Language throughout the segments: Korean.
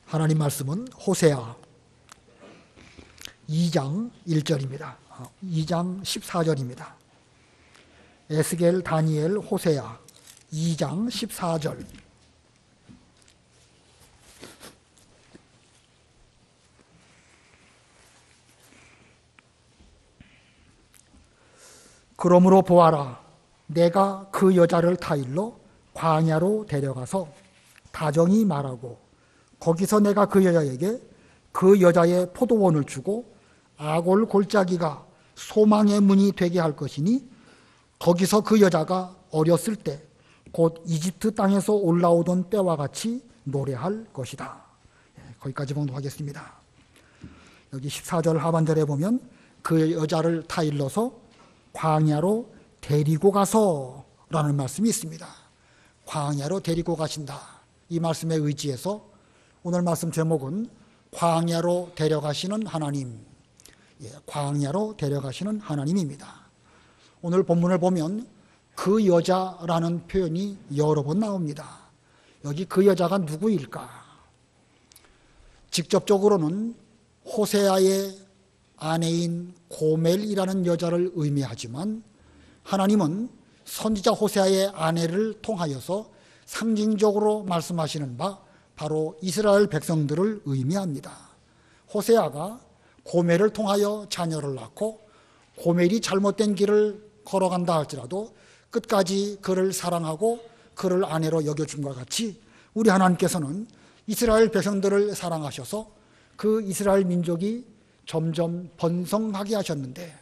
하나님 말씀은 호세아 2장 1절입니다. 2장 14절입니다. 에스겔, 다니엘, 호세아 2장 14절. 그러므로 보아라, 내가 그 여자를 타일로 광야로 데려가서 다정히 말하고 거기서 내가 그 여자에게 그 여자의 포도원을 주고 아골 골짜기가 소망의 문이 되게 할 것이니 거기서 그 여자가 어렸을 때 곧 이집트 땅에서 올라오던 때와 같이 노래할 것이다. 거기까지 봉독하겠습니다. 여기 14절 하반절에 보면 그 여자를 타일러서 광야로 데리고 가서 라는 말씀이 있습니다. 광야로 데리고 가신다. 이 말씀에 의지해서 오늘 말씀 제목은 광야로 데려가시는 하나님, 광야로 데려가시는 하나님입니다. 오늘 본문을 보면 그 여자라는 표현이 여러 번 나옵니다. 여기 그 여자가 누구일까? 직접적으로는 호세아의 아내인 고멜이라는 여자를 의미하지만 하나님은 선지자 호세아의 아내를 통하여서 상징적으로 말씀하시는 바 바로 이스라엘 백성들을 의미합니다. 호세아가 고멜을 통하여 자녀를 낳고 고멜이 잘못된 길을 걸어간다 할지라도 끝까지 그를 사랑하고 그를 아내로 여겨준 것 같이 우리 하나님께서는 이스라엘 백성들을 사랑하셔서 그 이스라엘 민족이 점점 번성하게 하셨는데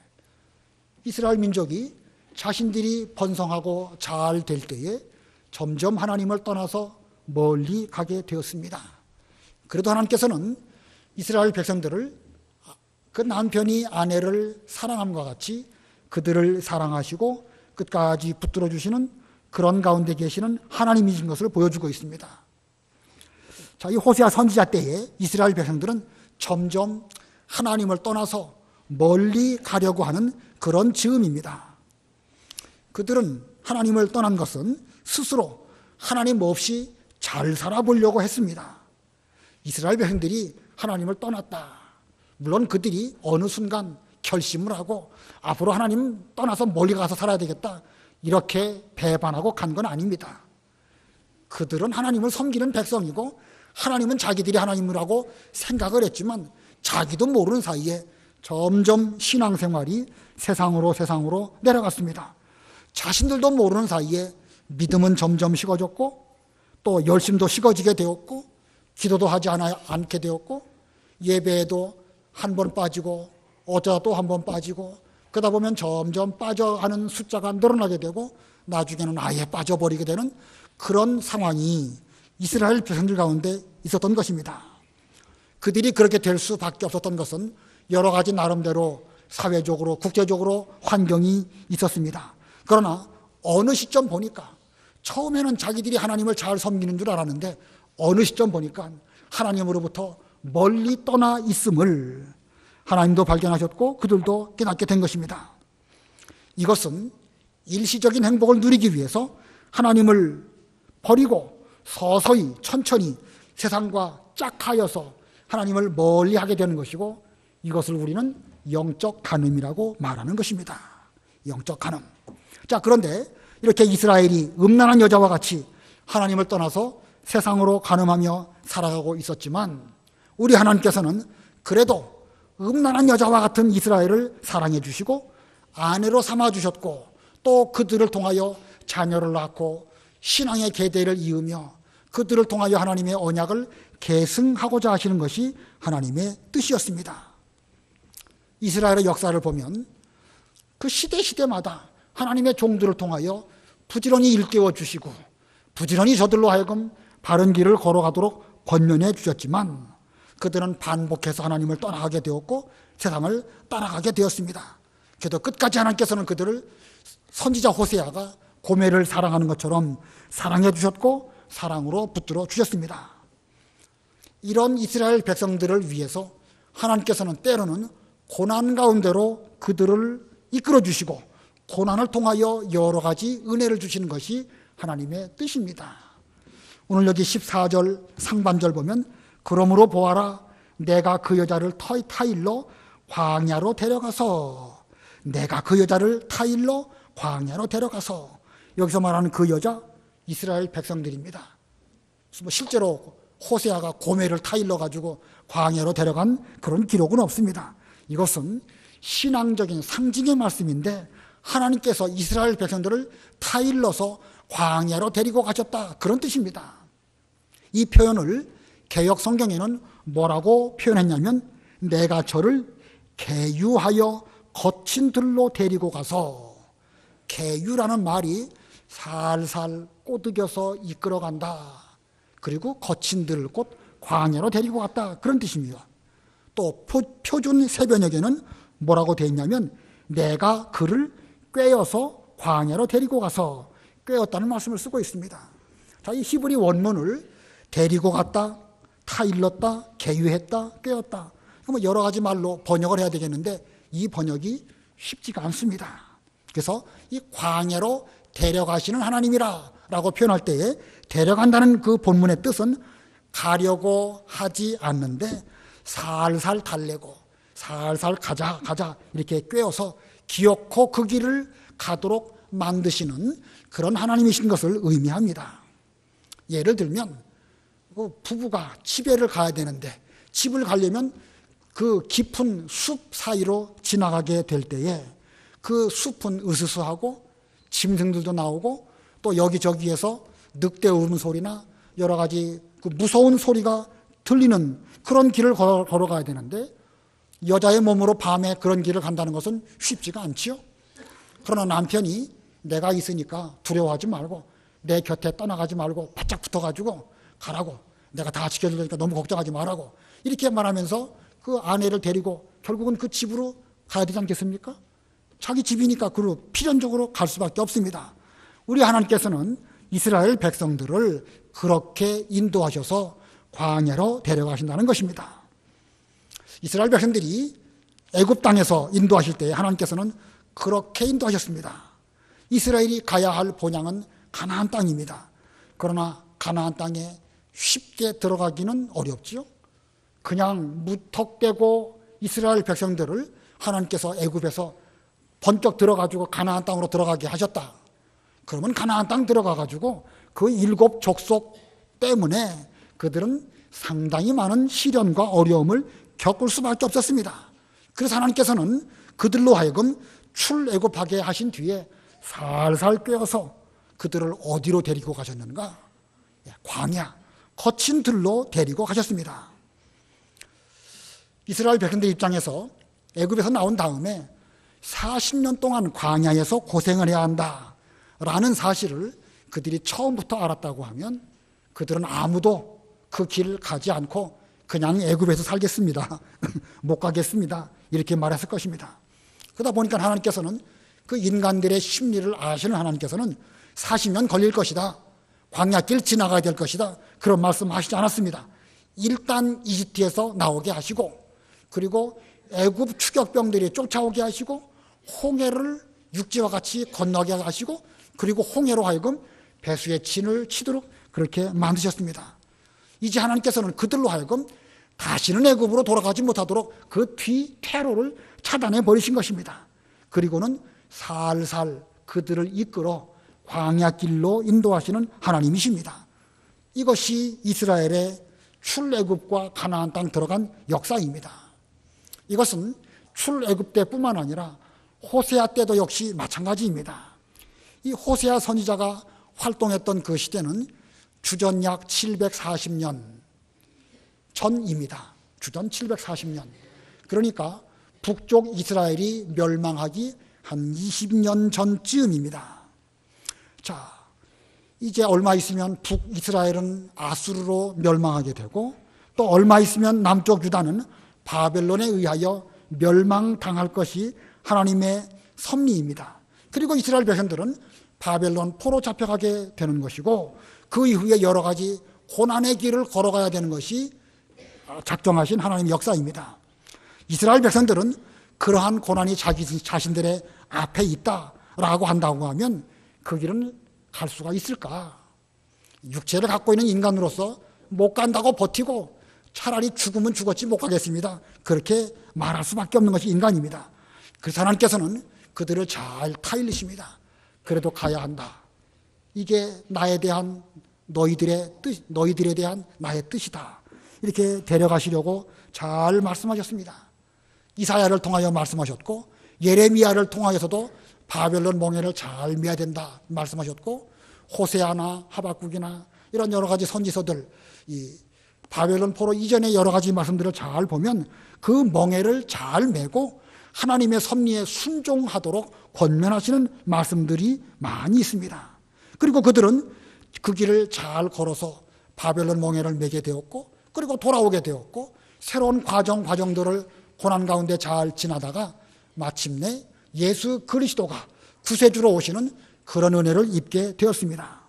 이스라엘 민족이 자신들이 번성하고 잘 될 때에 점점 하나님을 떠나서 멀리 가게 되었습니다. 그래도 하나님께서는 이스라엘 백성들을 그 남편이 아내를 사랑함과 같이 그들을 사랑하시고 끝까지 붙들어 주시는 그런 가운데 계시는 하나님이신 것을 보여주고 있습니다. 자, 이 호세아 선지자 때에 이스라엘 백성들은 점점 하나님을 떠나서 멀리 가려고 하는 그런 즈음입니다. 그들은 하나님을 떠난 것은 스스로 하나님 없이 잘 살아보려고 했습니다. 이스라엘 백성들이 하나님을 떠났다. 물론 그들이 어느 순간 결심을 하고 앞으로 하나님 떠나서 멀리 가서 살아야 되겠다 이렇게 배반하고 간 건 아닙니다. 그들은 하나님을 섬기는 백성이고 하나님은 자기들이 하나님이라고 생각을 했지만 자기도 모르는 사이에 점점 신앙생활이 세상으로 내려갔습니다. 자신들도 모르는 사이에 믿음은 점점 식어졌고 또 열심도 식어지게 되었고 기도도 하지 않게 되었고 예배에도 한 번 빠지고 어쩌다 또 한 번 빠지고 그러다 보면 점점 빠져가는 숫자가 늘어나게 되고 나중에는 아예 빠져버리게 되는 그런 상황이 이스라엘 백성들 가운데 있었던 것입니다. 그들이 그렇게 될 수밖에 없었던 것은 여러 가지 나름대로 사회적으로 국제적으로 환경이 있었습니다. 그러나 어느 시점 보니까 처음에는 자기들이 하나님을 잘 섬기는 줄 알았는데 어느 시점 보니까 하나님으로부터 멀리 떠나 있음을 하나님도 발견하셨고 그들도 깨닫게 된 것입니다. 이것은 일시적인 행복을 누리기 위해서 하나님을 버리고 서서히 천천히 세상과 짝하여서 하나님을 멀리하게 되는 것이고 이것을 우리는 영적 간음이라고 말하는 것입니다. 영적 간음. 자, 그런데 이렇게 이스라엘이 음란한 여자와 같이 하나님을 떠나서 세상으로 간음하며 살아가고 있었지만 우리 하나님께서는 그래도 음란한 여자와 같은 이스라엘을 사랑해 주시고 아내로 삼아 주셨고 또 그들을 통하여 자녀를 낳고 신앙의 계대를 이으며 그들을 통하여 하나님의 언약을 계승하고자 하시는 것이 하나님의 뜻이었습니다. 이스라엘의 역사를 보면 그 시대마다 하나님의 종들을 통하여 부지런히 일깨워 주시고 부지런히 저들로 하여금 바른 길을 걸어가도록 권면해 주셨지만 그들은 반복해서 하나님을 떠나가게 되었고 세상을 따라가게 되었습니다. 그래도 끝까지 하나님께서는 그들을 선지자 호세아가 고멜을 사랑하는 것처럼 사랑해 주셨고 사랑으로 붙들어 주셨습니다. 이런 이스라엘 백성들을 위해서 하나님께서는 때로는 고난 가운데로 그들을 이끌어 주시고 고난을 통하여 여러 가지 은혜를 주시는 것이 하나님의 뜻입니다. 오늘 여기 14절 상반절 보면 그러므로 보아라, 내가 그 여자를 타일로 광야로 데려가서, 내가 그 여자를 타일로 광야로 데려가서, 여기서 말하는 그 여자 이스라엘 백성들입니다. 실제로 호세아가 고멜을 타일러 가지고 광야로 데려간 그런 기록은 없습니다. 이것은 신앙적인 상징의 말씀인데 하나님께서 이스라엘 백성들을 타일러서 광야로 데리고 가셨다, 그런 뜻입니다. 이 표현을 개역 성경에는 뭐라고 표현했냐면, 내가 저를 계유하여 거친 들로 데리고 가서, 계유라는 말이 살살 꼬드겨서 이끌어간다, 그리고 거친 들, 곧 광야로 데리고 갔다, 그런 뜻입니다. 또 표준 세변역에는 뭐라고 되어 있냐면, 내가 그를 꿰어서 광야로 데리고 가서, 꿰었다는 말씀을 쓰고 있습니다. 자, 이 히브리 원문을 데리고 갔다, 타일렀다, 계유했다, 꿰었다, 여러 가지 말로 번역을 해야 되겠는데 이 번역이 쉽지가 않습니다. 그래서 이 광야로 데려가시는 하나님이라 라고 표현할 때에 데려간다는 그 본문의 뜻은 가려고 하지 않는데 살살 달래고 살살 가자 이렇게 꿰어서 기어코 그 길을 가도록 만드시는 그런 하나님이신 것을 의미합니다. 예를 들면 부부가 집에를 가야 되는데 집을 가려면 그 깊은 숲 사이로 지나가게 될 때에 그 숲은 으스스하고 짐승들도 나오고 또 여기저기에서 늑대 울음소리나 여러 가지 그 무서운 소리가 들리는 그런 길을 걸어가야 되는데 여자의 몸으로 밤에 그런 길을 간다는 것은 쉽지가 않지요. 그러나 남편이 내가 있으니까 두려워하지 말고 내 곁에 떠나가지 말고 바짝 붙어가지고 가라고, 내가 다 지켜줄 테니까 너무 걱정하지 말라고 이렇게 말하면서 그 아내를 데리고 결국은 그 집으로 가야 되지 않겠습니까? 자기 집이니까 그로 필연적으로 갈 수밖에 없습니다. 우리 하나님께서는 이스라엘 백성들을 그렇게 인도하셔서 광야로 데려가신다는 것입니다. 이스라엘 백성들이 애굽 땅에서 인도하실 때 하나님께서는 그렇게 인도하셨습니다. 이스라엘이 가야 할 본향은 가나안 땅입니다. 그러나 가나안 땅에 쉽게 들어가기는 어렵지요. 그냥 무턱대고 이스라엘 백성들을 하나님께서 애굽에서 번쩍 들어가지고 가나안 땅으로 들어가게 하셨다. 그러면 가나안 땅 들어가가지고 그 7 족속 때문에 그들은 상당히 많은 시련과 어려움을 겪을 수밖에 없었습니다. 그래서 하나님께서는 그들로 하여금 출애굽하게 하신 뒤에 살살 꿰어서 그들을 어디로 데리고 가셨는가? 광야, 거친 들로 데리고 가셨습니다. 이스라엘 백성들 입장에서 애굽에서 나온 다음에 40년 동안 광야에서 고생을 해야 한다라는 사실을 그들이 처음부터 알았다고 하면 그들은 아무도 그 길을 가지 않고 그냥 애굽에서 살겠습니다. 못 가겠습니다. 이렇게 말했을 것입니다. 그러다 보니까 하나님께서는 그 인간들의 심리를 아시는 하나님께서는 40년 걸릴 것이다, 광야길 지나가야 될 것이다, 그런 말씀하시지 않았습니다. 일단 이집트에서 나오게 하시고 그리고 애굽 추격병들이 쫓아오게 하시고 홍해를 육지와 같이 건너게 하시고 그리고 홍해로 하여금 배수의 진을 치도록 그렇게 만드셨습니다. 이제 하나님께서는 그들로 하여금 다시는 애굽으로 돌아가지 못하도록 그 뒤 퇴로를 차단해 버리신 것입니다. 그리고는 살살 그들을 이끌어 광야길로 인도하시는 하나님이십니다. 이것이 이스라엘의 출애굽과 가나안 땅 들어간 역사입니다. 이것은 출애굽 때뿐만 아니라 호세아 때도 역시 마찬가지입니다. 이 호세아 선지자가 활동했던 그 시대는 주전 약 740년 전입니다. 주전 740년. 그러니까 북쪽 이스라엘이 멸망하기 한 20년 전쯤입니다. 자, 이제 얼마 있으면 북이스라엘은 아수르로 멸망하게 되고 또 얼마 있으면 남쪽 유다는 바벨론에 의하여 멸망당할 것이 하나님의 섭리입니다. 그리고 이스라엘 백성들은 바벨론 포로 잡혀가게 되는 것이고 그 이후에 여러 가지 고난의 길을 걸어가야 되는 것이 작정하신 하나님의 역사입니다. 이스라엘 백성들은 그러한 고난이 자기 자신들의 앞에 있다라고 한다고 하면 그 길은 갈 수가 있을까? 육체를 갖고 있는 인간으로서 못 간다고 버티고 차라리 죽으면 죽었지 못 가겠습니다. 그렇게 말할 수밖에 없는 것이 인간입니다. 그래서 하나님께서는 그들을 잘 타일리십니다. 그래도 가야 한다. 이게 나에 대한 너희들의 뜻, 너희들에 대한 나의 뜻이다. 이렇게 데려가시려고 잘 말씀하셨습니다. 이사야를 통하여 말씀하셨고 예레미야를 통하여서도 바벨론 멍에를 잘 메야 된다 말씀하셨고 호세아나 하박국이나 이런 여러 가지 선지서들 이 바벨론 포로 이전의 여러 가지 말씀들을 잘 보면 그 멍에를 잘 메고 하나님의 섭리에 순종하도록 권면하시는 말씀들이 많이 있습니다. 그리고 그들은 그 길을 잘 걸어서 바벨론 멍에를 메게 되었고 그리고 돌아오게 되었고 새로운 과정들을 고난 가운데 잘 지나다가 마침내 예수 그리스도가 구세주로 오시는 그런 은혜를 입게 되었습니다.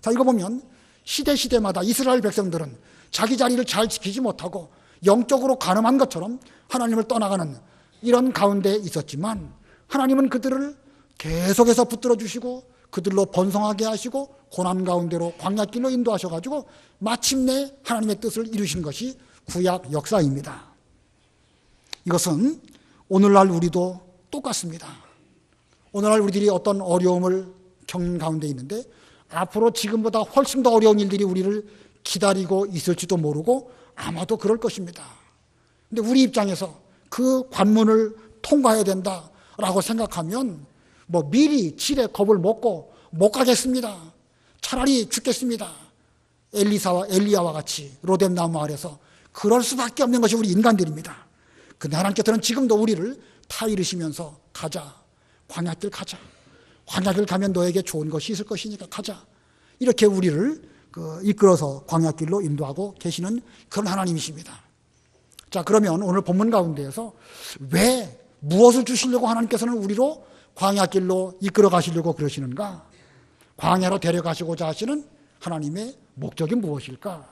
자, 이거 보면 시대마다 이스라엘 백성들은 자기 자리를 잘 지키지 못하고 영적으로 가늠한 것처럼 하나님을 떠나가는 이런 가운데 있었지만 하나님은 그들을 계속해서 붙들어 주시고 그들로 번성하게 하시고 고난 가운데로 광야길로 인도하셔가지고 마침내 하나님의 뜻을 이루신 것이 구약 역사입니다. 이것은 오늘날 우리도 똑같습니다. 오늘날 우리들이 어떤 어려움을 겪는 가운데 있는데 앞으로 지금보다 훨씬 더 어려운 일들이 우리를 기다리고 있을지도 모르고 아마도 그럴 것입니다. 근데 우리 입장에서 그 관문을 통과해야 된다라고 생각하면 뭐 미리 지레 겁을 먹고 못 가겠습니다. 차라리 죽겠습니다. 엘리야와 같이 로뎀나무 아래서 그럴 수밖에 없는 것이 우리 인간들입니다. 근데 하나님께서는 지금도 우리를 타이르시면서 가자. 광야길 가자. 광야길 가면 너에게 좋은 것이 있을 것이니까 가자. 이렇게 우리를 이끌어서 광야길로 인도하고 계시는 그런 하나님이십니다. 자, 그러면 오늘 본문 가운데에서 왜 무엇을 주시려고 하나님께서는 우리로 광야길로 이끌어 가시려고 그러시는가? 광야로 데려가시고자 하시는 하나님의 목적이 무엇일까?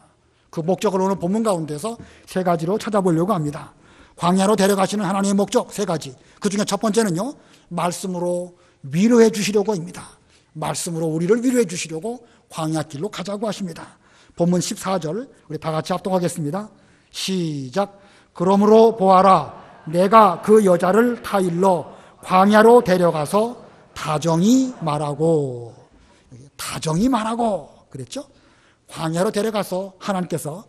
그 목적을 오늘 본문 가운데서 세 가지로 찾아보려고 합니다. 광야로 데려가시는 하나님의 목적 세 가지. 그 중에 첫 번째는요, 말씀으로 위로해 주시려고입니다. 말씀으로 우리를 위로해 주시려고 광야길로 가자고 하십니다. 본문 14절 우리 다 같이 합동하겠습니다. 시작. 그러므로 보아라, 내가 그 여자를 타일러 광야로 데려가서 다정히 말하고. 다정히 말하고 그랬죠? 광야로 데려가서 하나님께서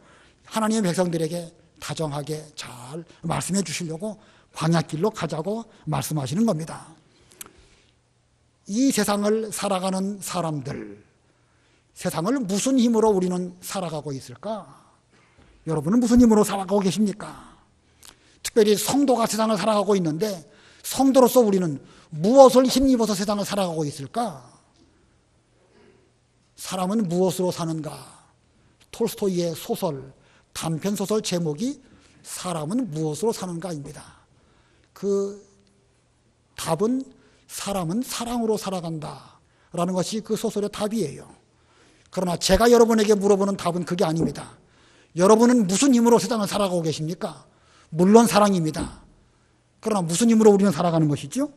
하나님의 백성들에게 다정하게 잘 말씀해 주시려고 광야길로 가자고 말씀하시는 겁니다. 이 세상을 살아가는 사람들, 세상을 무슨 힘으로 우리는 살아가고 있을까? 여러분은 무슨 힘으로 살아가고 계십니까? 특별히 성도가 세상을 살아가고 있는데 성도로서 우리는 무엇을 힘입어서 세상을 살아가고 있을까? 사람은 무엇으로 사는가? 톨스토이의 소설, 단편소설 제목이 사람은 무엇으로 사는가입니다. 그 답은 사람은 사랑으로 살아간다 라는 것이 그 소설의 답이에요. 그러나 제가 여러분에게 물어보는 답은 그게 아닙니다. 여러분은 무슨 힘으로 세상을 살아가고 계십니까? 물론 사랑입니다. 그러나 무슨 힘으로 우리는 살아가는 것이죠?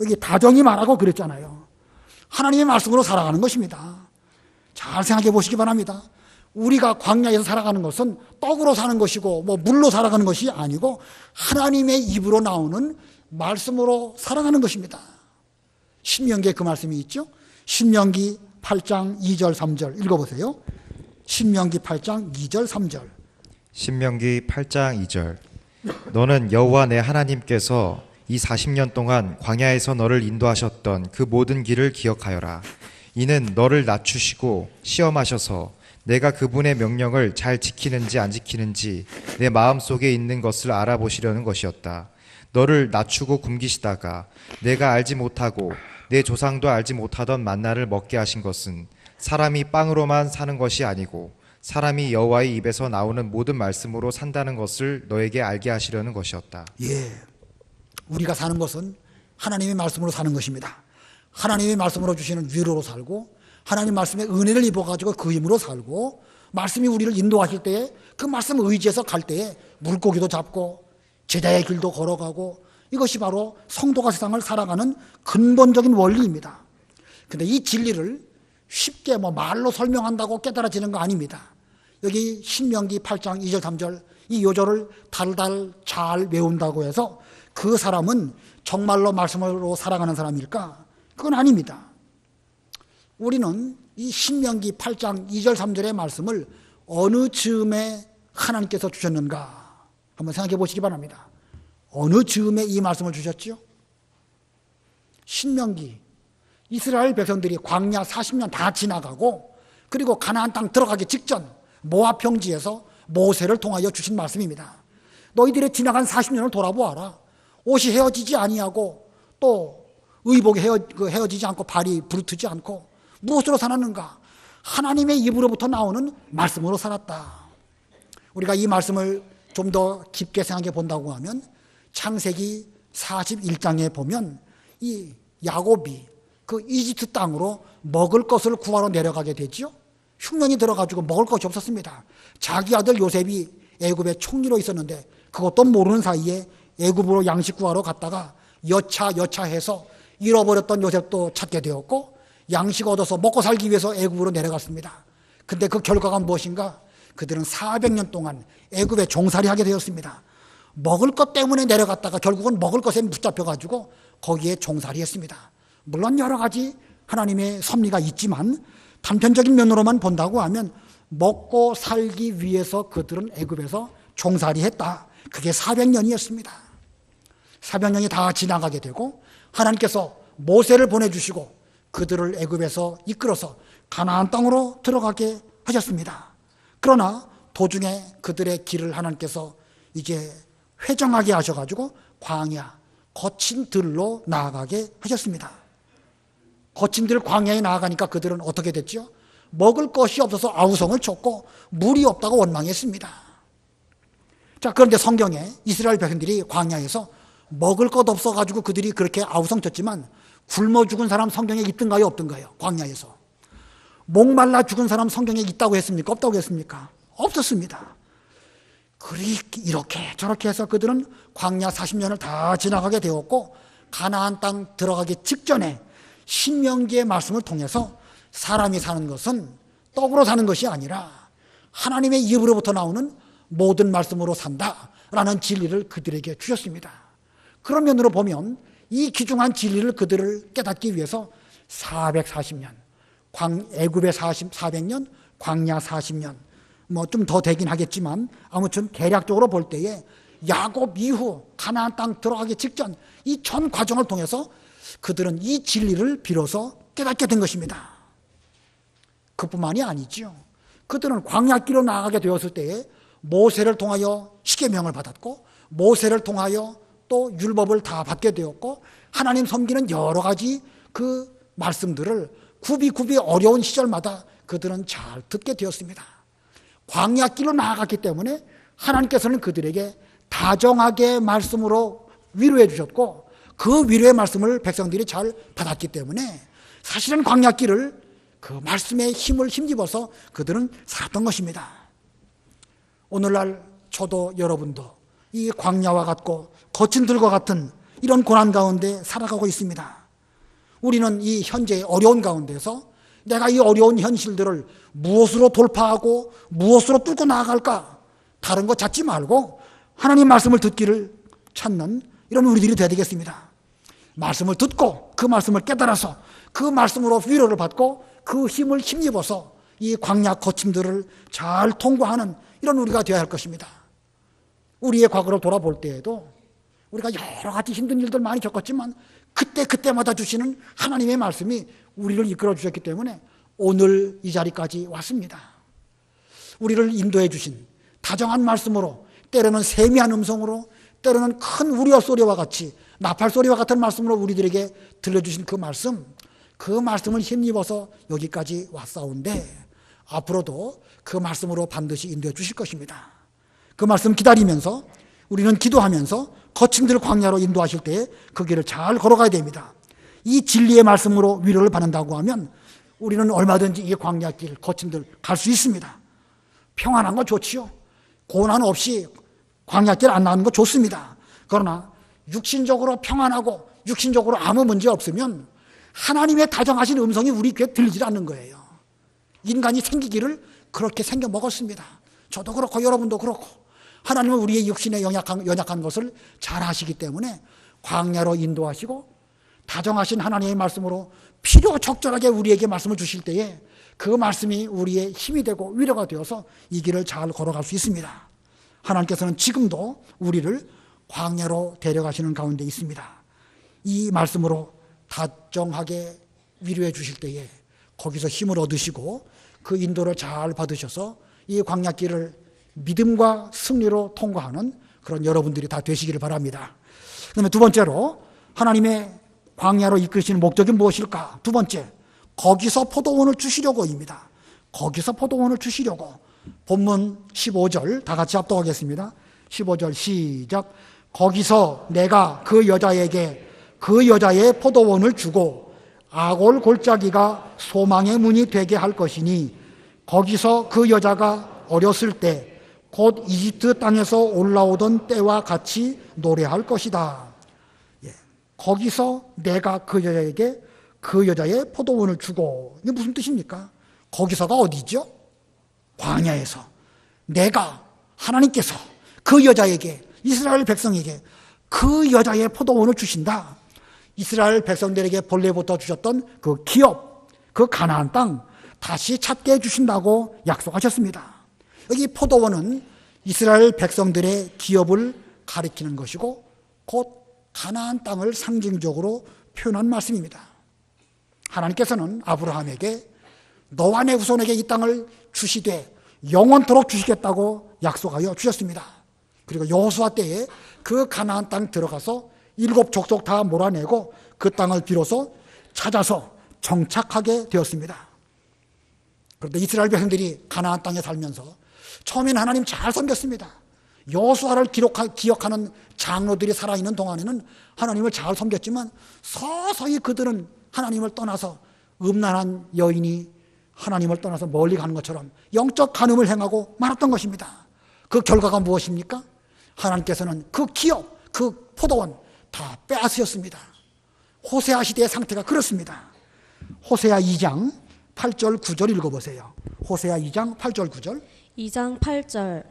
여기 다정히 말하고 그랬잖아요. 하나님의 말씀으로 살아가는 것입니다. 잘 생각해 보시기 바랍니다. 우리가 광야에서 살아가는 것은 떡으로 사는 것이고 뭐 물로 살아가는 것이 아니고 하나님의 입으로 나오는 말씀으로 살아가는 것입니다. 신명기에 그 말씀이 있죠. 신명기 8장 2절 3절 읽어보세요. 신명기 8장 2절 3절. 신명기 8장 2절. 너는 여호와 내 하나님께서 이 40년 동안 광야에서 너를 인도하셨던 그 모든 길을 기억하여라. 이는 너를 낮추시고 시험하셔서 내가 그분의 명령을 잘 지키는지 안 지키는지 내 마음속에 있는 것을 알아보시려는 것이었다. 너를 낮추고 굶기시다가 내가 알지 못하고 내 조상도 알지 못하던 만나를 먹게 하신 것은 사람이 빵으로만 사는 것이 아니고 사람이 여호와의 입에서 나오는 모든 말씀으로 산다는 것을 너에게 알게 하시려는 것이었다. 예, 우리가 사는 것은 하나님의 말씀으로 사는 것입니다. 하나님의 말씀으로 주시는 위로로 살고 하나님 말씀의 은혜를 입어가지고 그 힘으로 살고 말씀이 우리를 인도하실 때에 그 말씀 의지해서 갈 때에 물고기도 잡고 제자의 길도 걸어가고 이것이 바로 성도가 세상을 살아가는 근본적인 원리입니다. 그런데 이 진리를 쉽게 말로 설명한다고 깨달아지는 거 아닙니다. 여기 신명기 8장 2절 3절 이 요절을 달달 잘 외운다고 해서 그 사람은 정말로 말씀으로 살아가는 사람일까? 그건 아닙니다. 우리는 이 신명기 8장 2절 3절의 말씀을 어느 즈음에 하나님께서 주셨는가 한번 생각해 보시기 바랍니다. 어느 즈음에 이 말씀을 주셨지요? 신명기 이스라엘 백성들이 광야 40년 다 지나가고 그리고 가나안 땅 들어가기 직전 모압 평지에서 모세를 통하여 주신 말씀입니다. 너희들의 지나간 40년을 돌아보아라. 옷이 헤어지지 아니하고 또 의복이 헤어지지 않고 발이 부르트지 않고 무엇으로 살았는가? 하나님의 입으로부터 나오는 말씀으로 살았다. 우리가 이 말씀을 좀 더 깊게 생각해 본다고 하면 창세기 41장에 보면 이 야곱이 그 이집트 땅으로 먹을 것을 구하러 내려가게 되죠. 흉년이 들어가지고 먹을 것이 없었습니다. 자기 아들 요셉이 애굽의 총리로 있었는데 그것도 모르는 사이에 애굽으로 양식 구하러 갔다가 여차해서 잃어버렸던 요셉도 찾게 되었고 양식 얻어서 먹고 살기 위해서 애굽으로 내려갔습니다. 근데 그 결과가 무엇인가? 그들은 400년 동안 애굽에 종살이 하게 되었습니다. 먹을 것 때문에 내려갔다가 결국은 먹을 것에 붙잡혀가지고 거기에 종살이 했습니다. 물론 여러 가지 하나님의 섭리가 있지만 단편적인 면으로만 본다고 하면 먹고 살기 위해서 그들은 애굽에서 종살이 했다. 그게 400년이었습니다. 400년이 다 지나가게 되고 하나님께서 모세를 보내주시고 그들을 애굽에서 이끌어서 가나안 땅으로 들어가게 하셨습니다. 그러나 도중에 그들의 길을 하나님께서 이제 회정하게 하셔가지고 광야, 거친 들로 나아가게 하셨습니다. 거친 들 광야에 나아가니까 그들은 어떻게 됐죠? 먹을 것이 없어서 아우성을 쳤고 물이 없다고 원망했습니다. 자, 그런데 성경에 이스라엘 백성들이 광야에서 먹을 것 없어가지고 그들이 그렇게 아우성 쳤지만 굶어 죽은 사람 성경에 있던가요? 없던가요? 광야에서. 목말라 죽은 사람 성경에 있다고 했습니까? 없다고 했습니까? 없었습니다. 이렇게 저렇게 해서 그들은 광야 40년을 다 지나가게 되었고 가나안 땅 들어가기 직전에 신명기의 말씀을 통해서 사람이 사는 것은 떡으로 사는 것이 아니라 하나님의 입으로부터 나오는 모든 말씀으로 산다라는 진리를 그들에게 주셨습니다. 그런 면으로 보면 이 귀중한 진리를 그들을 깨닫기 위해서 440년, 애굽의 400년, 광야 40년, 뭐 좀 더 되긴 하겠지만 아무튼 대략적으로 볼 때에 야곱 이후 가나안 땅 들어가기 직전 이 전 과정을 통해서 그들은 이 진리를 비로소 깨닫게 된 것입니다. 그뿐만이 아니죠. 그들은 광야길로 나아가게 되었을 때에 모세를 통하여 십계명을 받았고 모세를 통하여 또 율법을 다 받게 되었고 하나님 섬기는 여러 가지 그 말씀들을 굽이 어려운 시절마다 그들은 잘 듣게 되었습니다. 광야길로 나아갔기 때문에 하나님께서는 그들에게 다정하게 말씀으로 위로해 주셨고 그 위로의 말씀을 백성들이 잘 받았기 때문에 사실은 광야길을 그 말씀의 힘을 힘입어서 그들은 살았던 것입니다. 오늘날 저도 여러분도 이 광야와 같고 거친 들과 같은 이런 고난 가운데 살아가고 있습니다. 우리는 이 현재의 어려운 가운데서 내가 이 어려운 현실들을 무엇으로 돌파하고 무엇으로 뚫고 나아갈까? 다른 거 찾지 말고 하나님 말씀을 듣기를 찾는 이런 우리들이 되어야 되겠습니다. 말씀을 듣고 그 말씀을 깨달아서 그 말씀으로 위로를 받고 그 힘을 힘입어서 이 광야 거침들을 잘 통과하는 이런 우리가 되어야 할 것입니다. 우리의 과거를 돌아볼 때에도 우리가 여러 가지 힘든 일들 많이 겪었지만 그때마다 주시는 하나님의 말씀이 우리를 이끌어 주셨기 때문에 오늘 이 자리까지 왔습니다. 우리를 인도해 주신 다정한 말씀으로 때로는 세미한 음성으로 때로는 큰 우려 소리와 같이 나팔 소리와 같은 말씀으로 우리들에게 들려주신 그 말씀을 힘입어서 여기까지 왔사온데 앞으로도 그 말씀으로 반드시 인도해 주실 것입니다. 그 말씀 기다리면서 우리는 기도하면서 거친들 광야로 인도하실 때에 그 길을 잘 걸어가야 됩니다. 이 진리의 말씀으로 위로를 받는다고 하면 우리는 얼마든지 이 광야길 거친들 갈 수 있습니다. 평안한 거 좋지요. 고난 없이 광야길 안 나가는 거 좋습니다. 그러나 육신적으로 평안하고 육신적으로 아무 문제 없으면 하나님의 다정하신 음성이 우리 귀에 들리지 않는 거예요. 인간이 생기기를 그렇게 생겨 먹었습니다. 저도 그렇고 여러분도 그렇고 하나님은 우리의 육신에 연약한 것을 잘 아시기 때문에 광야로 인도하시고 다정하신 하나님의 말씀으로 필요 적절하게 우리에게 말씀을 주실 때에 그 말씀이 우리의 힘이 되고 위로가 되어서 이 길을 잘 걸어갈 수 있습니다. 하나님께서는 지금도 우리를 광야로 데려가시는 가운데 있습니다. 이 말씀으로 다정하게 위로해 주실 때에 거기서 힘을 얻으시고 그 인도를 잘 받으셔서 이 광야길을 믿음과 승리로 통과하는 그런 여러분들이 다 되시기를 바랍니다. 그다음에 두 번째로 하나님의 광야로 이끄시는 목적이 무엇일까? 두 번째, 거기서 포도원을 주시려고입니다. 거기서 포도원을 주시려고. 본문 15절 다 같이 합독하겠습니다. 15절 시작. 거기서 내가 그 여자에게 그 여자의 포도원을 주고 아골 골짜기가 소망의 문이 되게 할 것이니 거기서 그 여자가 어렸을 때 곧 이집트 땅에서 올라오던 때와 같이 노래할 것이다. 거기서 내가 그 여자에게 그 여자의 포도원을 주고. 이게 무슨 뜻입니까? 거기서가 어디죠? 광야에서 내가 하나님께서 그 여자에게 이스라엘 백성에게 그 여자의 포도원을 주신다. 이스라엘 백성들에게 본래부터 주셨던 그 기업, 그 가나안 땅 다시 찾게 해주신다고 약속하셨습니다. 여기 포도원은 이스라엘 백성들의 기업을 가리키는 것이고 곧 가나안 땅을 상징적으로 표현한 말씀입니다. 하나님께서는 아브라함에게 너와 내 후손에게 이 땅을 주시되 영원토록 주시겠다고 약속하여 주셨습니다. 그리고 여호수아 때에 그 가나안 땅 들어가서 7 족속 다 몰아내고 그 땅을 비로소 찾아서 정착하게 되었습니다. 그런데 이스라엘 백성들이 가나안 땅에 살면서 처음에는 하나님 잘 섬겼습니다. 여호수아를 기억하는 장로들이 살아있는 동안에는 하나님을 잘 섬겼지만 서서히 그들은 하나님을 떠나서 음란한 여인이 하나님을 떠나서 멀리 가는 것처럼 영적 간음을 행하고 말았던 것입니다. 그 결과가 무엇입니까? 하나님께서는 그 기업, 그 포도원 다 빼앗으셨습니다. 호세아 시대의 상태가 그렇습니다. 호세아 2장 8절 9절 읽어보세요. 호세아 2장 8절 9절. 2장 8절.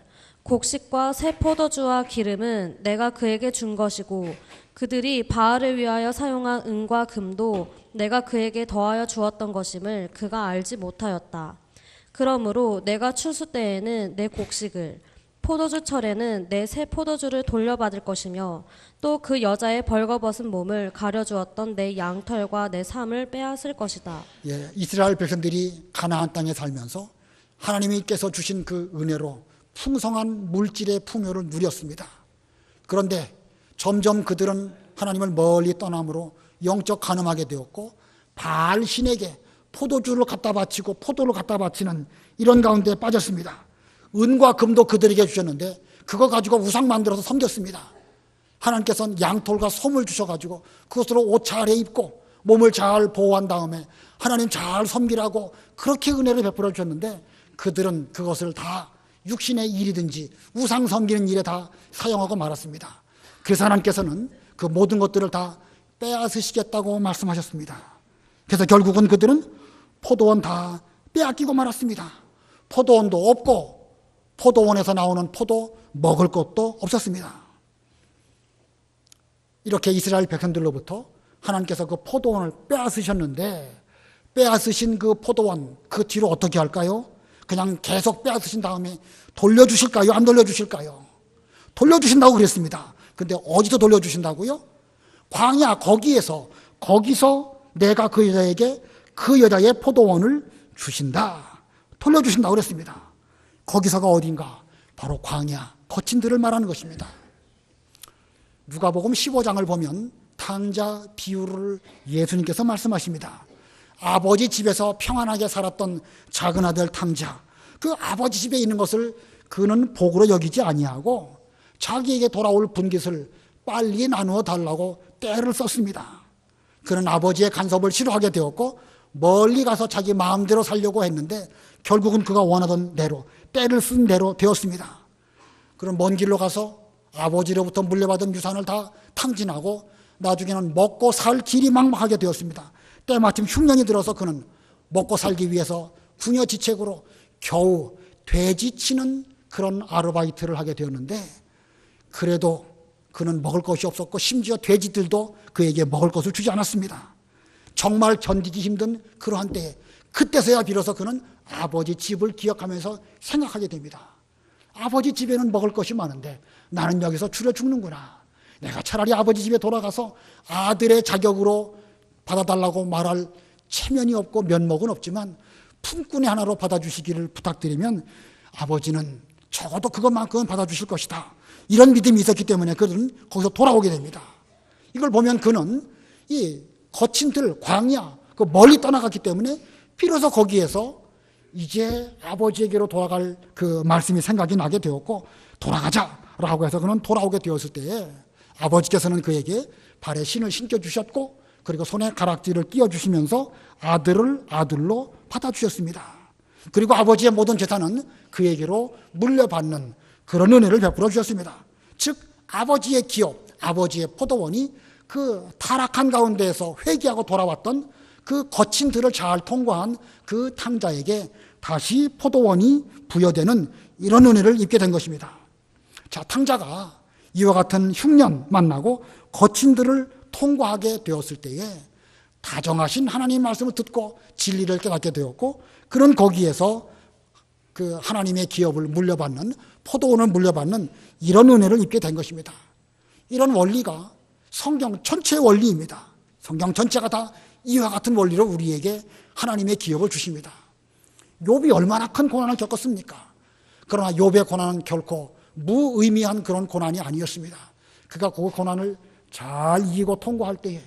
곡식과 새 포도주와 기름은 내가 그에게 준 것이고 그들이 바알을 위하여 사용한 은과 금도 내가 그에게 더하여 주었던 것임을 그가 알지 못하였다. 그러므로 내가 추수 때에는 내 곡식을, 포도주철에는 내 새 포도주를 돌려받을 것이며 또 그 여자의 벌거벗은 몸을 가려주었던 내 양털과 내 삶을 빼앗을 것이다. 이스라엘 백성들이 가나안 땅에 살면서 하나님께서 주신 그 은혜로 풍성한 물질의 풍요를 누렸습니다. 그런데 점점 그들은 하나님을 멀리 떠남으로 영적 간음하게 되었고 바알 신에게 포도주를 갖다 바치고 포도를 갖다 바치는 이런 가운데 빠졌습니다. 은과 금도 그들에게 주셨는데 그거 가지고 우상 만들어서 섬겼습니다. 하나님께서는 양털과 솜을 주셔가지고 그것으로 옷 잘 입고 몸을 잘 보호한 다음에 하나님 잘 섬기라고 그렇게 은혜를 베풀어 주셨는데 그들은 그것을 다 육신의 일이든지 우상 섬기는 일에 다 사용하고 말았습니다. 그래서 하나님께서는 그 모든 것들을 다 빼앗으시겠다고 말씀하셨습니다. 그래서 결국은 그들은 포도원 다 빼앗기고 말았습니다. 포도원도 없고 포도원에서 나오는 포도 먹을 것도 없었습니다. 이렇게 이스라엘 백성들로부터 하나님께서 그 포도원을 빼앗으셨는데 빼앗으신 그 포도원 그 뒤로 어떻게 할까요? 그냥 계속 빼앗으신 다음에 돌려주실까요? 안 돌려주실까요? 돌려주신다고 그랬습니다. 근데 어디서 돌려주신다고요? 광야 거기서 내가 그 여자에게 그 여자의 포도원을 주신다. 돌려주신다고 그랬습니다. 거기서가 어딘가? 바로 광야, 거친 들을 말하는 것입니다. 누가복음 15장을 보면 탕자 비유를 예수님께서 말씀하십니다. 아버지 집에서 평안하게 살았던 작은 아들 탕자, 그 아버지 집에 있는 것을 그는 복으로 여기지 아니하고 자기에게 돌아올 분깃을 빨리 나누어 달라고 때를 썼습니다. 그는 아버지의 간섭을 싫어하게 되었고 멀리 가서 자기 마음대로 살려고 했는데 결국은 그가 원하던 대로 때를 쓴 대로 되었습니다. 그런 먼 길로 가서 아버지로부터 물려받은 유산을 다 탕진하고 나중에는 먹고 살 길이 막막하게 되었습니다. 때마침 흉년이 들어서 그는 먹고 살기 위해서 궁여지책으로 겨우 돼지 치는 그런 아르바이트를 하게 되었는데, 그래도 그는 먹을 것이 없었고 심지어 돼지들도 그에게 먹을 것을 주지 않았습니다. 정말 견디기 힘든 그러한 때에, 그때서야 비로소 그는 아버지 집을 기억하면서 생각하게 됩니다. 아버지 집에는 먹을 것이 많은데 나는 여기서 줄여 죽는구나. 내가 차라리 아버지 집에 돌아가서 아들의 자격으로 받아달라고 말할 체면이 없고 면목은 없지만 품꾼의 하나로 받아주시기를 부탁드리면 아버지는 적어도 그것만큼은 받아주실 것이다. 이런 믿음이 있었기 때문에 그는 거기서 돌아오게 됩니다. 이걸 보면 그는 이 거친 들, 광야, 그 멀리 떠나갔기 때문에 비로소 거기에서 이제 아버지에게로 돌아갈 그 말씀이 생각이 나게 되었고, 돌아가자라고 해서 그는 돌아오게 되었을 때에 아버지께서는 그에게 발에 신을 신겨주셨고, 그리고 손에 가락지를 끼워주시면서 아들을 아들로 받아주셨습니다. 그리고 아버지의 모든 재산은 그에게로 물려받는 그런 은혜를 베풀어 주셨습니다. 즉 아버지의 기업, 아버지의 포도원이 그 타락한 가운데에서 회개하고 돌아왔던 그 거친 들을 잘 통과한 그 탕자에게 다시 포도원이 부여되는 이런 은혜를 입게 된 것입니다. 자, 탕자가 이와 같은 흉년 만나고 거친 들을 통과하게 되었을 때에 다정하신 하나님 말씀을 듣고 진리를 깨닫게 되었고, 그런 거기에서 그 하나님의 기업을 물려받는, 포도원을 물려받는 이런 은혜를 입게 된 것입니다. 이런 원리가 성경 전체의 원리입니다. 성경 전체가 다 이와 같은 원리로 우리에게 하나님의 기업을 주십니다. 욥이 얼마나 큰 고난을 겪었습니까? 그러나 욥의 고난은 결코 무의미한 그런 고난이 아니었습니다. 그가 그 고난을 잘 이기고 통과할 때에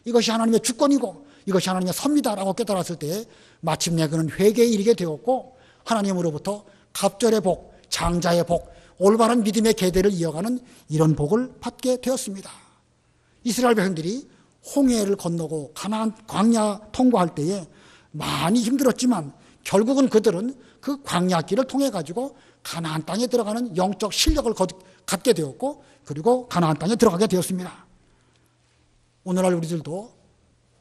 이것이 하나님의 주권이고 이것이 하나님의 섭리다라고 깨달았을 때에 마침내 그는 회개에 이르게 되었고, 하나님으로부터 갑절의 복, 장자의 복, 올바른 믿음의 계대를 이어가는 이런 복을 받게 되었습니다. 이스라엘 백성들이 홍해를 건너고 가나안 광야 통과할 때에 많이 힘들었지만 결국은 그들은 그 광야길을 통해 가지고 가나안 땅에 들어가는 영적 실력을 갖게 되었고, 그리고 가나안 땅에 들어가게 되었습니다. 오늘날 우리들도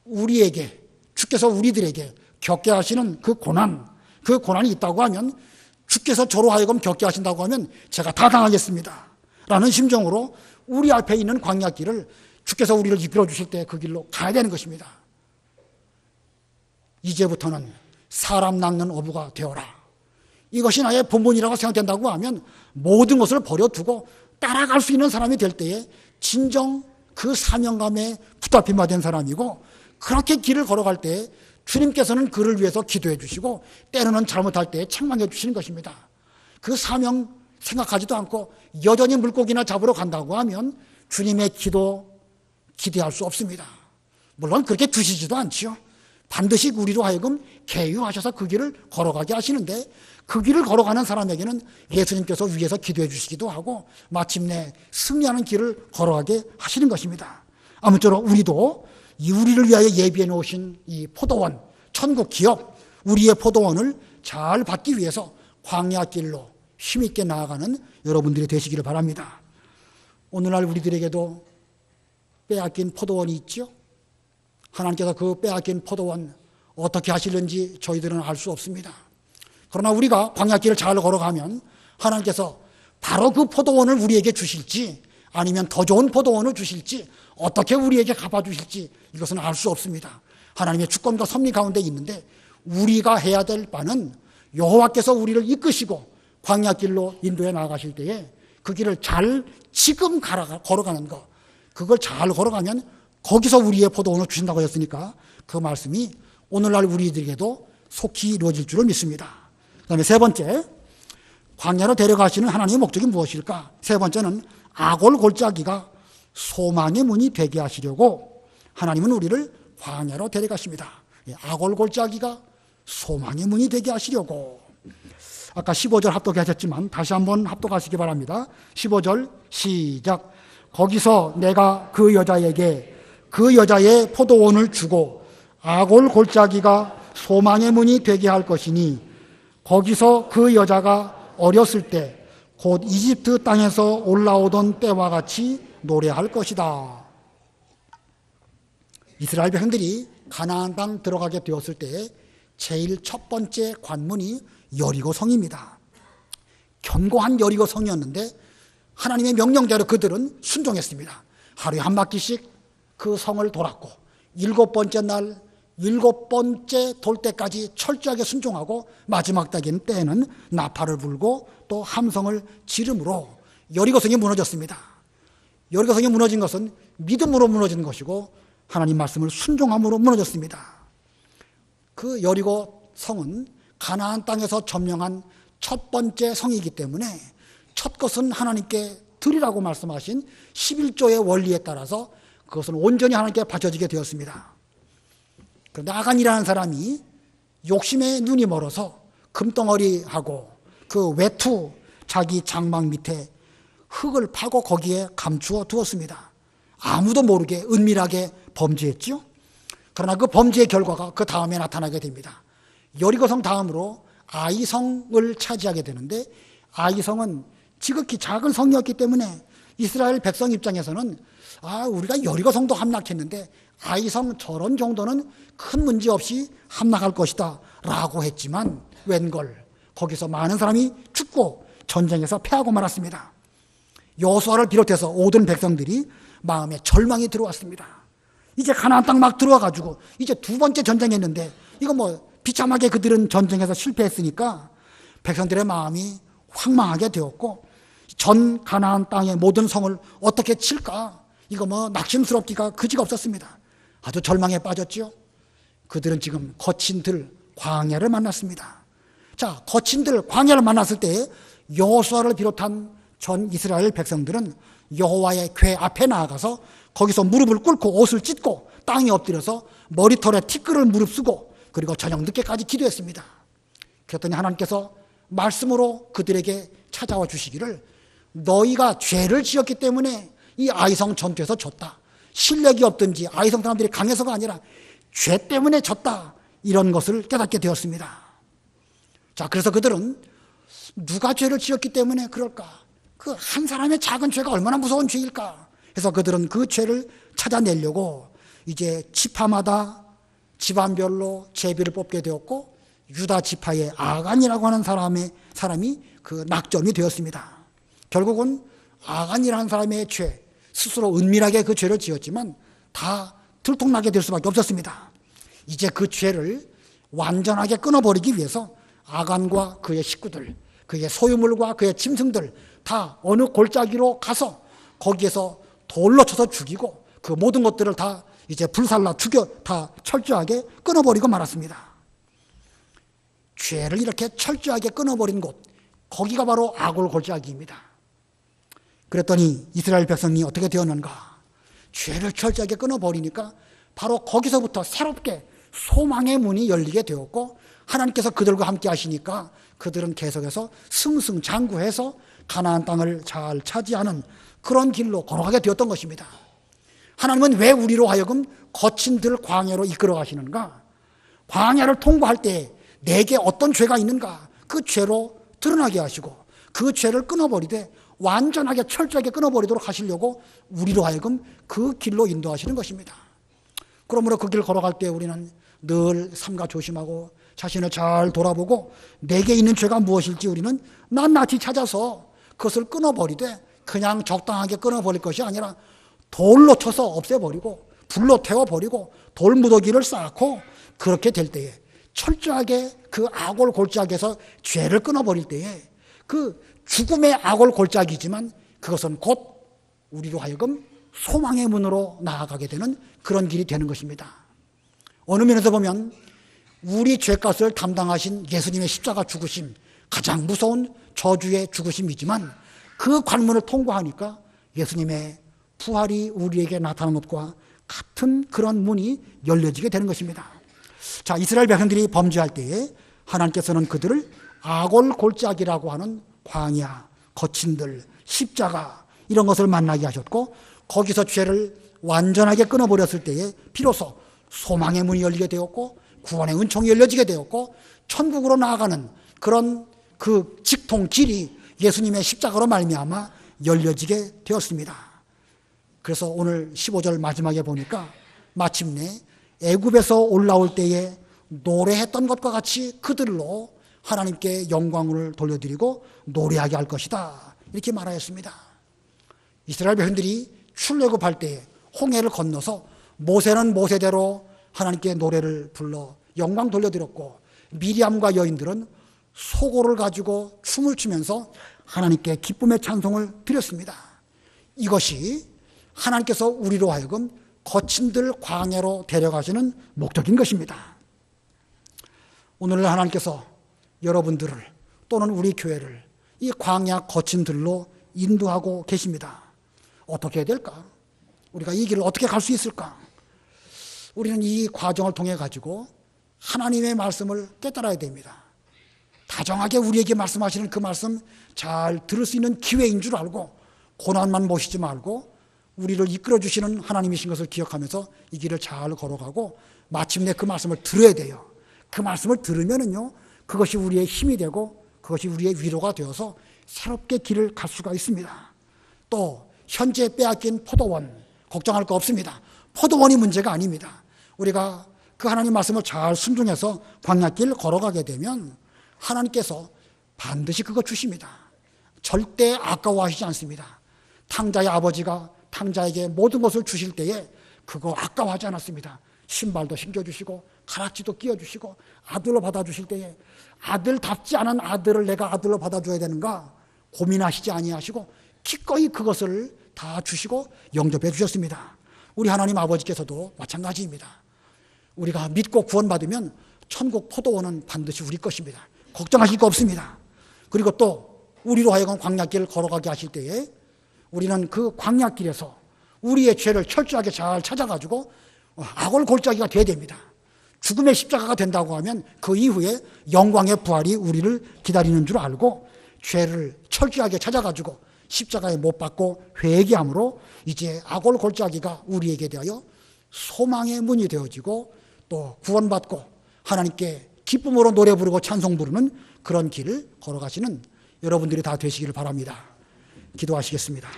우리에게, 주께서 우리들에게 겪게 하시는 그 고난이 있다고 하면, 주께서 저로 하여금 겪게 하신다고 하면 제가 다 당하겠습니다 라는 심정으로 우리 앞에 있는 광야길을 주께서 우리를 이끌어 주실 때 그 길로 가야 되는 것입니다. 이제부터는 사람 낚는 어부가 되어라. 이것이 나의 본분이라고 생각된다고 하면 모든 것을 버려두고 따라갈 수 있는 사람이 될 때에 진정 그 사명감에 붙잡힌 바 된 사람이고, 그렇게 길을 걸어갈 때 주님께서는 그를 위해서 기도해 주시고 때로는 잘못할 때 책망해 주시는 것입니다. 그 사명 생각하지도 않고 여전히 물고기나 잡으러 간다고 하면 주님의 기대할 수 없습니다. 물론 그렇게 주시지도 않지요. 반드시 우리로 하여금 계유하셔서 그 길을 걸어가게 하시는데, 그 길을 걸어가는 사람에게는 예수님께서 위에서 기도해 주시기도 하고 마침내 승리하는 길을 걸어가게 하시는 것입니다. 아무쪼록 우리도 이 우리를 위하여 예비해 놓으신 이 포도원, 천국 기업, 우리의 포도원을 잘 받기 위해서 광야길로 힘있게 나아가는 여러분들이 되시기를 바랍니다. 오늘날 우리들에게도 빼앗긴 포도원이 있죠. 하나님께서 그 빼앗긴 포도원 어떻게 하시는지 저희들은 알 수 없습니다. 그러나 우리가 광야길을 잘 걸어가면 하나님께서 바로 그 포도원을 우리에게 주실지 아니면 더 좋은 포도원을 주실지 어떻게 우리에게 갚아주실지 이것은 알 수 없습니다. 하나님의 주권과 섭리 가운데 있는데, 우리가 해야 될 바는 여호와께서 우리를 이끄시고 광야길로 인도해 나가실 때에 그 길을 잘 지금 걸어가는 것, 그걸 잘 걸어가면 거기서 우리의 포도원을 주신다고 했으니까 그 말씀이 오늘날 우리들에게도 속히 이루어질 줄을 믿습니다. 그 다음에 세 번째, 광야로 데려가시는 하나님의 목적이 무엇일까? 세 번째는 아골 골짜기가 소망의 문이 되게 하시려고 하나님은 우리를 광야로 데려가십니다. 아골 골짜기가 소망의 문이 되게 하시려고. 아까 15절 합독하셨지만 다시 한번 합독하시기 바랍니다. 15절 시작. 거기서 내가 그 여자에게 그 여자의 포도원을 주고 아골 골짜기가 소망의 문이 되게 할 것이니, 거기서 그 여자가 어렸을 때 곧 이집트 땅에서 올라오던 때와 같이 노래할 것이다. 이스라엘 백성들이 가나안 땅 들어가게 되었을 때 제일 첫 번째 관문이 여리고 성입니다. 견고한 여리고 성이었는데 하나님의 명령대로 그들은 순종했습니다. 하루에 한 바퀴씩 그 성을 돌았고 7번째 날 7번째 돌 때까지 철저하게 순종하고 마지막 때에는 나팔을 불고 또 함성을 지름으로 여리고성이 무너졌습니다. 여리고성이 무너진 것은 믿음으로 무너진 것이고 하나님 말씀을 순종함으로 무너졌습니다. 그 여리고성은 가나안 땅에서 점령한 첫 번째 성이기 때문에 첫 것은 하나님께 드리라고 말씀하신 11조의 원리에 따라서 그것은 온전히 하나님께 바쳐지게 되었습니다. 그런데 아간이라는 사람이 욕심에 눈이 멀어서 금덩어리하고 그 외투 자기 장막 밑에 흙을 파고 거기에 감추어 두었습니다. 아무도 모르게 은밀하게 범죄했죠. 그러나 그 범죄의 결과가 그 다음에 나타나게 됩니다. 여리고성 다음으로 아이성을 차지하게 되는데 아이성은 지극히 작은 성이었기 때문에 이스라엘 백성 입장에서는 우리가 여리고성도 함락했는데 아이성 저런 정도는 큰 문제 없이 함락할 것이다 라고 했지만 웬걸 거기서 많은 사람이 죽고 전쟁에서 패하고 말았습니다. 여호수아를 비롯해서 모든 백성들이 마음에 절망이 들어왔습니다. 이제 가나안 땅 막 들어와가지고 이제 두 번째 전쟁했는데 이거 뭐 비참하게 그들은 전쟁에서 실패했으니까 백성들의 마음이 황망하게 되었고 전 가나안 땅의 모든 성을 어떻게 칠까 이거 뭐 낙심스럽기가 그지가 없었습니다. 아주 절망에 빠졌지요. 그들은 지금 거친 들 광야를 만났습니다. 자, 거친 들 광야를 만났을 때 여호수아를 비롯한 전 이스라엘 백성들은 여호와의 궤 앞에 나아가서 거기서 무릎을 꿇고 옷을 찢고 땅에 엎드려서 머리털에 티끌을 무릅쓰고 그리고 저녁 늦게까지 기도했습니다. 그랬더니 하나님께서 말씀으로 그들에게 찾아와 주시기를 너희가 죄를 지었기 때문에 이 아이성 전투에서 졌다. 실력이 없든지 아이성 사람들이 강해서가 아니라 죄 때문에 졌다. 이런 것을 깨닫게 되었습니다. 자, 그래서 그들은 누가 죄를 지었기 때문에 그럴까? 그 한 사람의 작은 죄가 얼마나 무서운 죄일까? 그래서 그들은 그 죄를 찾아내려고 이제 지파마다 집안별로 제비를 뽑게 되었고 유다 지파의 아간이라고 하는 사람이 그 낙점이 되었습니다. 결국은 아간이라는 사람의 죄, 스스로 은밀하게 그 죄를 지었지만 다 들통나게 될 수밖에 없었습니다. 이제 그 죄를 완전하게 끊어버리기 위해서 아간과 그의 식구들, 그의 소유물과 그의 짐승들 다 어느 골짜기로 가서 거기에서 돌로 쳐서 죽이고 그 모든 것들을 다 이제 불살라 죽여 다 철저하게 끊어버리고 말았습니다. 죄를 이렇게 철저하게 끊어버린 곳, 거기가 바로 아골 골짜기입니다. 그랬더니 이스라엘 백성이 어떻게 되었는가? 죄를 철저하게 끊어버리니까 바로 거기서부터 새롭게 소망의 문이 열리게 되었고 하나님께서 그들과 함께 하시니까 그들은 계속해서 승승장구해서 가나안 땅을 잘 차지하는 그런 길로 걸어가게 되었던 것입니다. 하나님은 왜 우리로 하여금 거친 들 광야로 이끌어 가시는가? 광야를 통과할 때 내게 어떤 죄가 있는가? 그 죄로 드러나게 하시고 그 죄를 끊어버리되 완전하게 철저하게 끊어버리도록 하시려고 우리로 하여금 그 길로 인도하시는 것입니다. 그러므로 그 길 걸어갈 때 우리는 늘 삼가 조심하고 자신을 잘 돌아보고 내게 있는 죄가 무엇일지 우리는 낱낱이 찾아서 그것을 끊어버리되 그냥 적당하게 끊어버릴 것이 아니라 돌로 쳐서 없애버리고 불로 태워버리고 돌무더기를 쌓고 그렇게 될 때에 철저하게 그 아골 골짜기에서 죄를 끊어버릴 때에 그 죽음의 아골 골짜기지만 그것은 곧 우리로 하여금 소망의 문으로 나아가게 되는 그런 길이 되는 것입니다. 어느 면에서 보면 우리 죄값을 담당하신 예수님의 십자가 죽으심, 가장 무서운 저주의 죽으심이지만 그 관문을 통과하니까 예수님의 부활이 우리에게 나타나는 것과 같은 그런 문이 열려지게 되는 것입니다. 자, 이스라엘 백성들이 범죄할 때에 하나님께서는 그들을 아골 골짜기라고 하는 광야, 거친 들, 십자가 이런 것을 만나게 하셨고 거기서 죄를 완전하게 끊어버렸을 때에 비로소 소망의 문이 열리게 되었고 구원의 은총이 열려지게 되었고 천국으로 나아가는 그런 그 직통 길이 예수님의 십자가로 말미암아 열려지게 되었습니다. 그래서 오늘 15절 마지막에 보니까 마침내 애굽에서 올라올 때에 노래했던 것과 같이 그들로 하나님께 영광을 돌려드리고 노래하게 할 것이다. 이렇게 말하였습니다. 이스라엘 백성들이 출애굽할 때에 홍해를 건너서 모세는 모세대로 하나님께 노래를 불러 영광 돌려드렸고, 미리암과 여인들은 소고를 가지고 춤을 추면서 하나님께 기쁨의 찬송을 드렸습니다. 이것이 하나님께서 우리로 하여금 거친들 광야로 데려가시는 목적인 것입니다. 오늘 하나님께서 여러분들을 또는 우리 교회를 이 광야 거친들로 인도하고 계십니다. 어떻게 해야 될까? 우리가 이 길을 어떻게 갈 수 있을까? 우리는 이 과정을 통해 가지고 하나님의 말씀을 깨달아야 됩니다. 다정하게 우리에게 말씀하시는 그 말씀 잘 들을 수 있는 기회인 줄 알고 고난만 모시지 말고 우리를 이끌어 주시는 하나님이신 것을 기억하면서 이 길을 잘 걸어가고 마침내 그 말씀을 들어야 돼요. 그 말씀을 들으면은요, 그것이 우리의 힘이 되고 그것이 우리의 위로가 되어서 새롭게 길을 갈 수가 있습니다. 또 현재 빼앗긴 포도원 걱정할 거 없습니다. 포도원이 문제가 아닙니다. 우리가 그 하나님 말씀을 잘 순종해서 광야길 걸어가게 되면 하나님께서 반드시 그거 주십니다. 절대 아까워하시지 않습니다. 탕자의 아버지가 탕자에게 모든 것을 주실 때에 그거 아까워하지 않았습니다. 신발도 신겨주시고 가락지도 끼워주시고 아들로 받아주실 때에 아들답지 않은 아들을 내가 아들로 받아줘야 되는가 고민하시지 아니하시고 기꺼이 그것을 다 주시고 영접해 주셨습니다. 우리 하나님 아버지께서도 마찬가지입니다. 우리가 믿고 구원받으면 천국 포도원은 반드시 우리 것입니다. 걱정하실 거 없습니다. 그리고 또 우리로 하여금 광야길을 걸어가게 하실 때에 우리는 그 광야길에서 우리의 죄를 철저하게 잘 찾아가지고 악을 골짜기가 돼야 됩니다. 죽음의 십자가가 된다고 하면 그 이후에 영광의 부활이 우리를 기다리는 줄 알고 죄를 철저하게 찾아가지고 십자가에 못 박고 회개함으로 이제 악을 골짜기가 우리에게 대하여 소망의 문이 되어지고 또 구원받고 하나님께 기쁨으로 노래 부르고 찬송 부르는 그런 길을 걸어가시는 여러분들이 다 되시기를 바랍니다. 기도하시겠습니다.